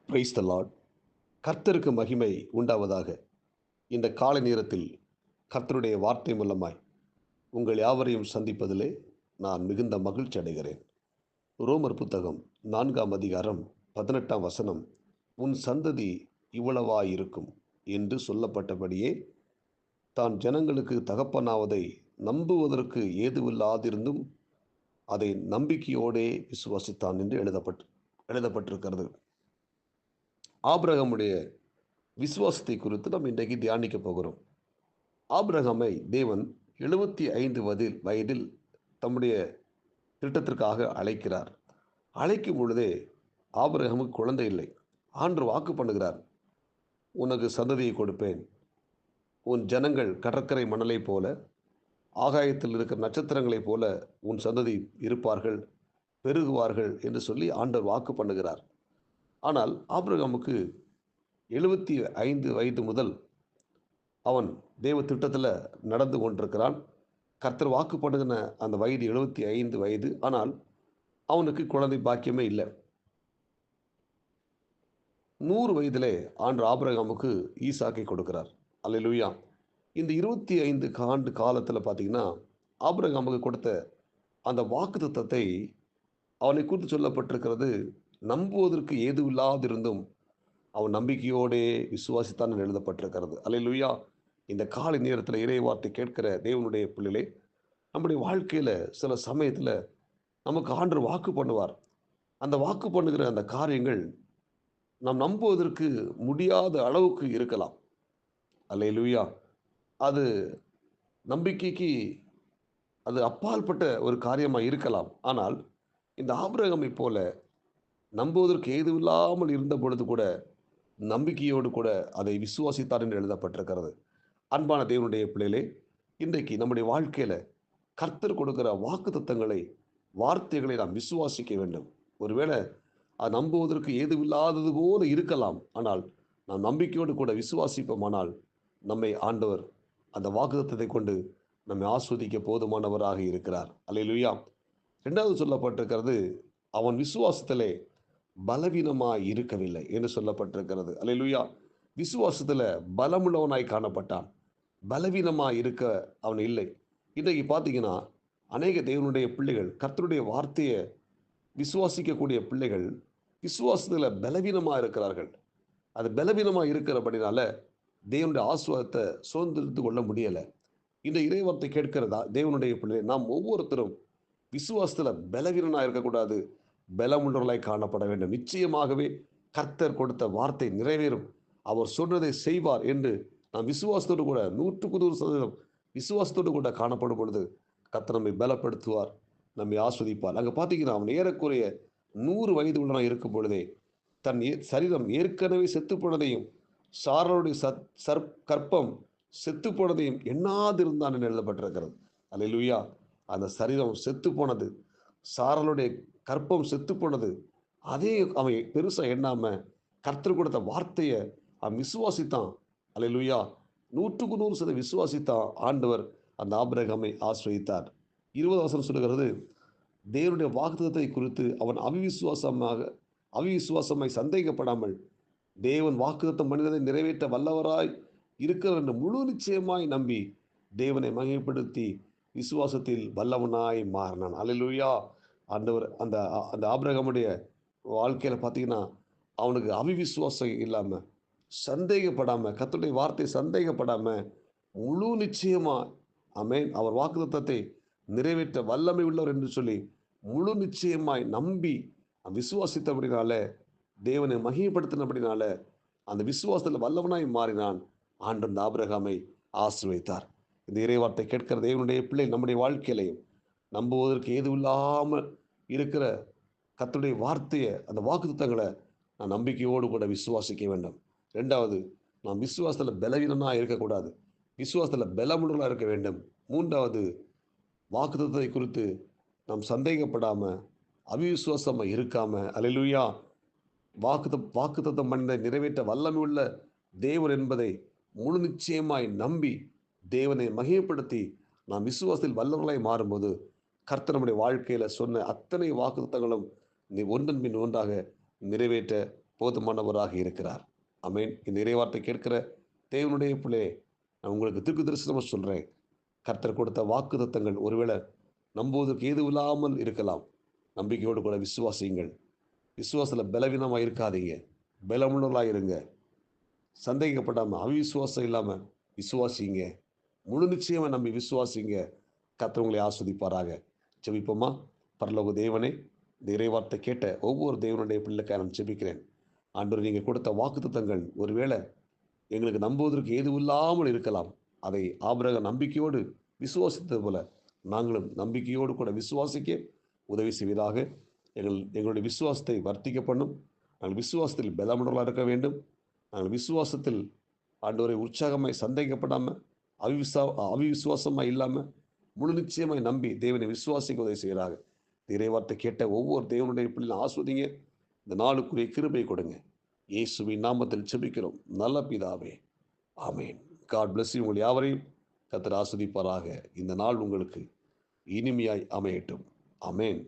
Praise the Lord. கர்த்தருக்கு மகிமை உண்டாவதாக. இந்த காலை நேரத்தில் கர்த்தருடைய வார்த்தை மூலமாய் உங்கள் யாவரையும் சந்திப்பதிலே நான் மிகுந்த மகிழ்ச்சி அடைகிறேன். ரோமர் புத்தகம் 4ஆம் அதிகாரம் 18ஆம் வசனம், உன் சந்ததி இவ்வளவாயிருக்கும் என்று சொல்லப்பட்டபடியே தான் ஜனங்களுக்கு தகப்பனாவதை நம்புவதற்கு ஏதுவில்லாதிருந்தும் அதை நம்பிக்கையோடே விசுவாசித்தான் என்று எழுதப்பட்டிருக்கிறது. ஆபிரகாமுடைய விசுவாசத்தை குறித்து நாம் இன்றைக்கு தியானிக்க போகிறோம். ஆபிரகாமை தேவன் 75 வயதில் தம்முடைய திட்டத்திற்காக அழைக்கிறார். அழைக்கும் பொழுதே ஆபிரகாமுக்கு குழந்தை இல்லை. ஆண்டவர் வாக்கு பண்ணுகிறார், உனக்கு சந்ததியை கொடுப்பேன், உன் ஜனங்கள் கடற்கரை மணலை போல, ஆகாயத்தில் இருக்கிற நட்சத்திரங்களைப் போல உன் சந்ததி இருப்பார்கள், பெருகுவார்கள் என்று சொல்லி ஆண்டவர் வாக்கு பண்ணுகிறார். ஆனால் ஆபிரகாமுக்கு 75 வயது முதல் அவன் தேவ திட்டத்தில் நடந்து கொண்டிருக்கிறான். கர்த்தர் வாக்கு பண்ணுகிற அந்த வயது 75 வயது. ஆனால் அவனுக்கு குழந்தை பாக்கியமே இல்லை. 100 வயதிலே ஆண்டவர் ஆபிரகாமுக்கு ஈசாக்கை கொடுக்கிறார். அல்லேலூயா. இந்த 25 ஆண்டு காலத்தில் பார்த்தீங்கன்னா ஆபிரகாமுக்கு கொடுத்த அந்த வாக்கு தத்தத்தை அவனை குறித்து சொல்லப்பட்டிருக்கிறது, நம்புவதற்கு ஏதுவில்லாதிருந்தும் அவன் நம்பிக்கையோடே விசுவாசித்தான் என்று எழுதப்பட்டிருக்கிறது. அல்லேலூயா. இந்த காலை நேரத்தில் இறைவார்த்தை கேட்கிற தேவனுடைய பிள்ளைகளே, நம்முடைய வாழ்க்கையில் சில சமயத்தில் நமக்கு ஆண்டவர் வாக்கு பண்ணுவார். அந்த வாக்கு பண்ணுகிற அந்த காரியங்கள் நாம் நம்புவதற்கு முடியாத அளவுக்கு இருக்கலாம். அல்லேலூயா. அது நம்பிக்கைக்கு அது அப்பாற்பட்ட ஒரு காரியமாக இருக்கலாம். ஆனால் இந்த ஆபிரகாமை போல நம்புவதற்கு ஏதுவில்லாமல் இருந்த பொழுது கூட நம்பிக்கையோடு கூட அதை விசுவாசித்தார் என்று எழுதப்பட்டிருக்கிறது. அன்பான தேவனுடைய பிள்ளைகளே, இன்றைக்கு நம்முடைய வாழ்க்கையில் கர்த்தர் கொடுக்கிற வாக்கு தத்தங்களை, வார்த்தைகளை நாம் விசுவாசிக்க வேண்டும். ஒருவேளை அது நம்புவதற்கு ஏதுவில்லாதது போல இருக்கலாம். ஆனால் நாம் நம்பிக்கையோடு கூட விசுவாசிப்போமானால் நம்மை ஆண்டவர் அந்த வாக்கு தத்தத்தை கொண்டு நம்மை ஆஸ்வதிக்க போதுமானவராக இருக்கிறார். அல்லேலூயா. 2வது சொல்லப்பட்டிருக்கிறது, அவன் விசுவாசத்திலே பலவீனமாய் இருக்கவில்லை என்று சொல்லப்பட்டிருக்கிறது. அல்லேலூயா. விசுவாசத்தில் பலமுள்ளவனாய் காணப்பட்டான். பலவீனமாய் இருக்க அவன் இல்லை. இன்றைக்கு பார்த்தீங்கன்னா அநேக தேவனுடைய பிள்ளைகள், கர்த்தருடைய வார்த்தையை விசுவாசிக்கக்கூடிய பிள்ளைகள் விசுவாசத்தில் பலவீனமாக இருக்கிறார்கள். அது பலவீனமாக இருக்கிறபடினால தேவனுடைய ஆசீர்வாதத்தை சுதந்திரித்து கொள்ள முடியலை. இந்த இறைவார்த்தை கேட்கிறதா தேவனுடைய பிள்ளை, நாம் ஒவ்வொருத்தரும் விசுவாசத்தில் பலவீனனாக இருக்கக்கூடாது, பலமுள்ளவர்களாய் காணப்பட வேண்டும். நிச்சயமாகவே கர்த்தர் கொடுத்த வார்த்தை நிறைவேறும், அவர் சொன்னதை செய்வார் என்று நாம் விசுவாசத்தோடு கூட 100% விசுவாசத்தோடு கூட காணப்படும் பொழுது கர்த்தர் நம்மை பலப்படுத்துவார், நம்மை ஆஸ்வதிப்பார். அங்கே பார்த்தீங்கன்னா அவன் ஏறக்குறைய 100 வயது உள்ளவனாக இருக்கும் பொழுதே தன் சரீரம் ஏற்கனவே செத்து போனதையும் சாரலுடைய கற்பம் செத்து போனதையும் எண்ணாதிருந்தான் என்று எழுதப்பட்டிருக்கிறது. அல்லேலூயா. அந்த சரீரம் செத்து போனது, சாரலுடைய கற்பம் செத்து போனது, அதே அவன் பெருசாக எண்ணாம கர்த்தர் கொடுத்த வார்த்தையை அவன் விசுவாசித்தான். அல்லேலூயா. 100% விசுவாசித்தான். ஆண்டவர் அந்த ஆபிரகாமை ஆசீர்வதித்தார். 20 வசனம் சொல்லுகிறது, தேவனுடைய வாக்குத்தத்தத்தை குறித்து அவன் அவிசுவாசமாய் சந்தேகப்படாமல் தேவன் வாக்குத்தத்தம் மனிதனை நிறைவேற்ற வல்லவராய் இருக்கிறார் என்று முழு நிச்சயமாய் நம்பி தேவனை மகிமைப்படுத்தி விசுவாசத்தில் வல்லவனாய் மாறினான். அல்லேலூயா. ஆண்டவர் அந்த அந்த ஆபிரகாமுடைய வாழ்க்கையில் பார்த்தீங்கன்னா அவனுக்கு அவிவிசுவாசம் இல்லாமல், சந்தேகப்படாமல், கர்த்தருடைய வார்த்தை சந்தேகப்படாமல் முழு நிச்சயமா ஆமென் அவர் வாக்குத்தத்தத்தை நிறைவேற்ற வல்லமை உள்ளவர் என்று சொல்லி முழு நிச்சயமாய் நம்பி விசுவாசித்தபடினால, தேவனை மகிமைப்படுத்தினபடினால அந்த விசுவாசத்தில் வல்லவனாய் மாறினான். ஆண்டவர் ஆபிரகாமை ஆசீர்வதித்தார். இந்த இறைவார்த்தை கேட்கிற தேவனுடைய பிள்ளை, நம்முடைய வாழ்க்கையிலையும் நம்புவதற்கு ஏதுவில்லாமல் இருக்கிற கர்த்தருடைய வார்த்தையை, அந்த வாக்குத்தத்தங்களை நான் நம்பிக்கையோடு கூட விசுவாசிக்க வேண்டும். 2வது, நாம் விசுவாசத்தில் பலவீனமாக இருக்கக்கூடாது, விசுவாசத்தில் பலமுள்ளவர்களாக இருக்க வேண்டும். 3வது, வாக்குத்தத்தத்தை குறித்து நாம் சந்தேகப்படாமல் அவிசுவாசமாக இருக்காமல், அல்லேலூயா, வாக்குத்தத்தம் பண்ண நிறைவேற்ற வல்லமை உள்ள தேவன் என்பதை முழு நிச்சயமாய் நம்பி தேவனை மகிமைப்படுத்தி நாம் விசுவாசத்தில் வல்லவர்களாய் மாறும்போது கர்த்தர் நம்முடைய வாழ்க்கையில் சொன்ன அத்தனை வாக்குத்தத்தங்களும் ஒன்றன் பின் ஒன்றாக நிறைவேற்ற போதுமானவராக இருக்கிறார். ஆமென். இந்த இறைவார்த்தை கேட்கிற தேவனுடைய பிள்ளையே, நான் உங்களுக்கு தீர்க்க தரிசனமா சொல்றேன். கர்த்தர் கொடுத்த வாக்குத்தத்தங்கள் ஒருவேளை நம்புவதற்கு ஏதுவில்லாமல் இருக்கலாம். நம்பிக்கையோடு கூட விசுவாசியுங்கள். விசுவாசத்தில் பலவீனமாக இருக்காதீங்க. பலமுள்ளவர்களாக இருங்க. சந்தேகப்படாம, அவிசுவாசம் இல்லாம விசுவாசிங்க. முழு நிச்சயமா நம்பி விசுவாசிங்க. கர்த்தர் உங்களை ஆஸ்வதிப்பாராக. ஜெபிப்போமா? பரலோக தேவனே, இந்த இறைவார்த்தை கேட்ட ஒவ்வொரு தேவனுடைய பிள்ளைக்காக நான் ஜெபிக்கிறேன். ஆண்டவரே, நீங்க கொடுத்த வாக்குத்தத்தங்கள் ஒருவேளை எங்களுக்கு நம்புவதற்கு ஏதுவில்லாமல் இருக்கலாம். அதை ஆபிரகாம் நம்பிக்கையோடு விசுவாசித்தது போல நாங்களும் நம்பிக்கையோடு கூட விசுவாசிக்க உதவி செய்வதாக. எங்களுடைய விசுவாசத்தை வர்த்திக்க பண்ணும். நாங்கள் விசுவாசத்தில் பலமுள்ளவர்களாக இருக்க வேண்டும். நாங்கள் விசுவாசத்தில் ஆண்டவரை உற்சாகமாய் சந்தேகப்படாமல் அவிசுவாசமாய் இல்லாமல் முழு நிச்சயமாய் நம்பி தேவனை விசுவாசிக்க உதவி செய்கிறாங்க. இறைவார்த்தை கேட்ட ஒவ்வொரு தேவனுடைய பிள்ளைகளும் ஆஸ்வதிங்க. இந்த நாளுக்குரிய கிருபை கொடுங்க. இயேசுவின் நாமத்தில் ஜெபிக்கிறோம் நல்ல பிதாவே, ஆமேன். God bless you. உங்கள் யாவரையும் கர்த்தர் ஆஸ்வதிப்பாராக. இந்த நாள் உங்களுக்கு இனிமையாய் அமையட்டும். ஆமேன்.